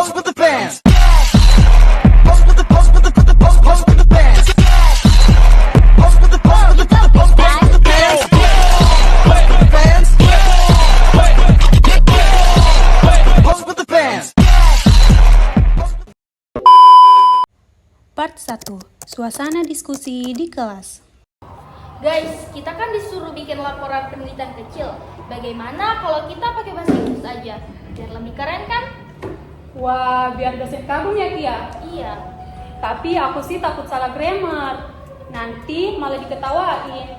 pose with the bands. Pose with the pose with the pose with the bands. Pose with the pose with the pose with the bands. Pose with the bands. Pose with the bands. Part 1. Suasana diskusi di kelas. Guys, kita kan disuruh bikin laporan penelitian kecil. Bagaimana kalau kita pakai bahasa Inggris aja? Biar lebih keren kan? Wah, biar dosen kagum ya Kia. Iya. Tapi aku sih takut salah grammar. Nanti malah diketawain.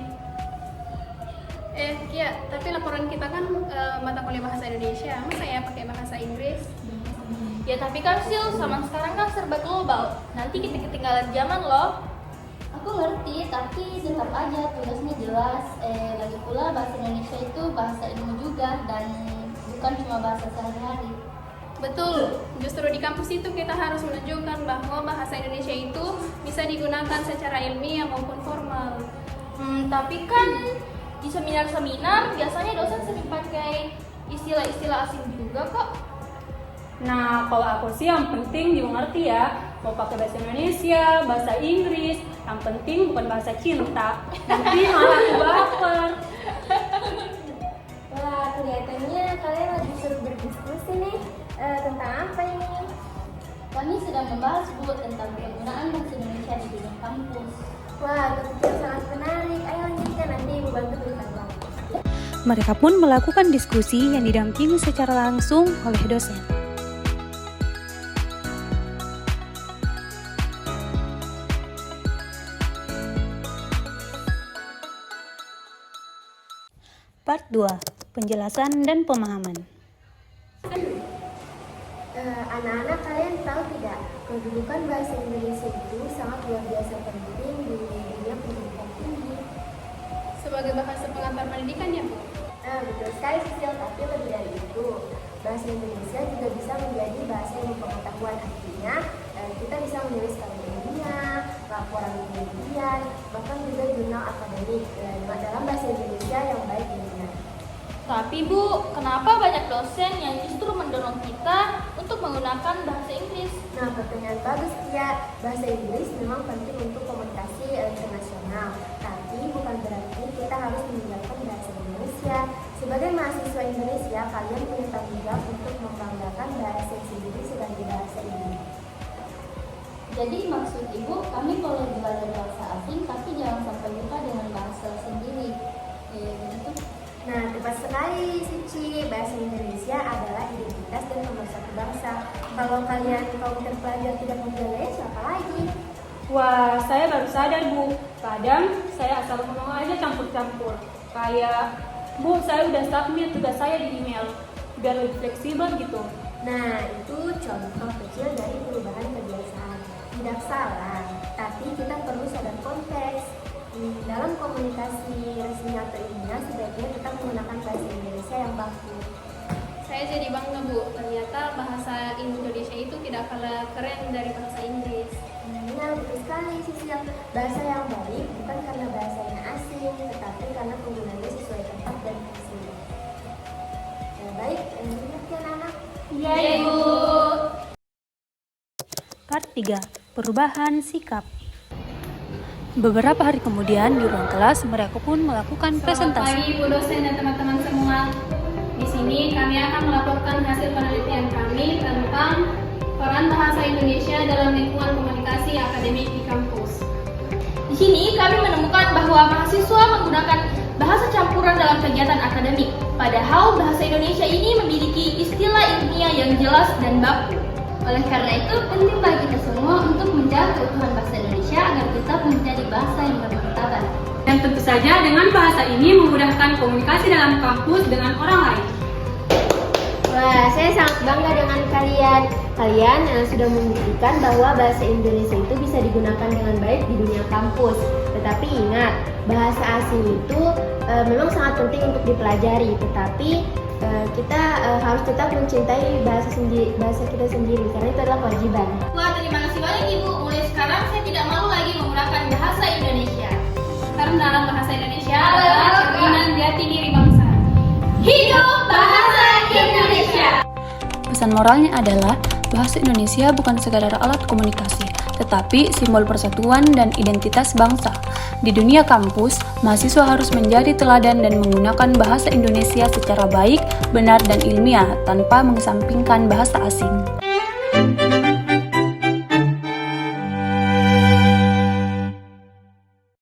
Kia, tapi laporan kita kan mata kuliah bahasa Indonesia. Masa ya pakai bahasa Inggris? Ya tapi kan Sil, zaman sekarang kan serba global. Nanti kita ketinggalan zaman loh. Aku ngerti, tapi tetap aja tugasnya jelas. Lagi pula bahasa Indonesia itu bahasa ilmu juga dan bukan cuma bahasa sehari-hari. Betul, justru di kampus itu kita harus menunjukkan bahwa bahasa Indonesia itu bisa digunakan secara ilmiah maupun formal. Tapi kan di seminar-seminar biasanya dosen sering pakai istilah-istilah asing juga kok. Nah, kalau aku sih yang penting dimengerti ya. Mau pakai bahasa Indonesia, bahasa Inggris, yang penting bukan bahasa cinta. Nanti malah aku baper. Wah, kelihatannya kalian lagi seru berdiskusi nih. Tentang apa ini? Kami sedang membahas tentang penggunaan bahasa Indonesia di dunia kampus. Wah, topik yang sangat menarik. Ayo lanjutkan, nanti Ibu bantu berikan waktu. Mereka pun melakukan diskusi yang didampingi secara langsung oleh dosen. Part 2. Penjelasan dan pemahaman. Anak-anak, kalian tahu tidak, kedudukan bahasa Indonesia itu sangat luar biasa penting di dunia pendidikan tinggi. Sebagai bahasa pengantar pendidikan ya, Bu? Betul sekali, Sisil, tapi lebih dari itu. Bahasa Indonesia juga bisa menjadi bahasa yang pengetahuan. Artinya, kita bisa menulis ilmiah, laporan penelitian, bahkan juga jurnal akademik dalam bahasa Indonesia yang baik dan benar. Tapi Bu, kenapa banyak dosen yang justru mendorong kita untuk menggunakan bahasa Inggris? Nah, pertanyaan bagus ya. Bahasa Inggris memang penting untuk komunikasi internasional, tapi bukan berarti kita harus meninggalkan bahasa Indonesia. Sebagai mahasiswa Indonesia, kalian punya tanggung jawab untuk membanggakan bahasa sendiri sebagai bahasa ibu. Jadi maksud Ibu, kami boleh belajar bahasa asing, tapi jangan sampai lupa dengan bahasa sendiri. Begitu? Nah, tepat sekali, Suci. Bahasa Indonesia adalah identitas dan pemersatu bangsa. Kalau kalian kaum terpelajar tidak menjalani, siapa lagi? Wah, saya baru sadar Bu. Kadang saya asal ngomong aja campur-campur. Kayak, Bu, saya udah submit tugas saya di email. Biar lebih fleksibel gitu. Nah, itu contoh kecil dari perubahan kebiasaan. Tidak salah, tapi kita perlu sadar konteks. Dalam komunikasi resmi atau ilmiah, sebaiknya kita menggunakan bahasa Indonesia yang baku. Saya jadi bangga, Bu. Ternyata bahasa Indonesia itu tidak kalah keren dari bahasa Inggris. Nah, betul sekali, Sisil. Bahasa yang baik bukan karena bahasanya asing, tetapi karena penggunaannya sesuai tempat dan fungsi. Baik, demikian anak. Iya, Ibu. Part 3. Perubahan sikap. Beberapa hari kemudian di ruang kelas mereka pun melakukan Selamat presentasi. pagi, Bu dosen dan teman-teman semua. Di sini kami akan melaporkan hasil penelitian kami tentang peran bahasa Indonesia dalam lingkungan komunikasi akademik di kampus. Di sini kami menemukan bahwa mahasiswa menggunakan bahasa campuran dalam kegiatan akademik. Padahal bahasa Indonesia ini memiliki istilah ilmiah yang jelas dan baku. Oleh karena itu, penting bagi kita semua untuk menjaga keutuhan bahasa Indonesia agar tetap menjadi bahasa yang bermartabat. Dan tentu saja dengan bahasa ini memudahkan komunikasi dalam kampus dengan orang lain. Wah, saya sangat bangga dengan kalian. Kalian sudah membuktikan bahwa bahasa Indonesia itu bisa digunakan dengan baik di dunia kampus. Tetapi ingat, bahasa asing itu memang sangat penting untuk dipelajari. Tetapi kita harus tetap mencintai bahasa kita sendiri, karena itu adalah kewajiban. Wah, terima kasih banyak Ibu. Mulai sekarang saya tidak malu lagi menggunakan bahasa Indonesia. Karena bahasa Indonesia adalah cerminan jati diri bangsa. Hidup bahasa Indonesia! Pesan moralnya adalah bahasa Indonesia bukan sekadar alat komunikasi, tetapi simbol persatuan dan identitas bangsa. Di dunia kampus, mahasiswa harus menjadi teladan dan menggunakan bahasa Indonesia secara baik, benar, dan ilmiah tanpa mengesampingkan bahasa asing.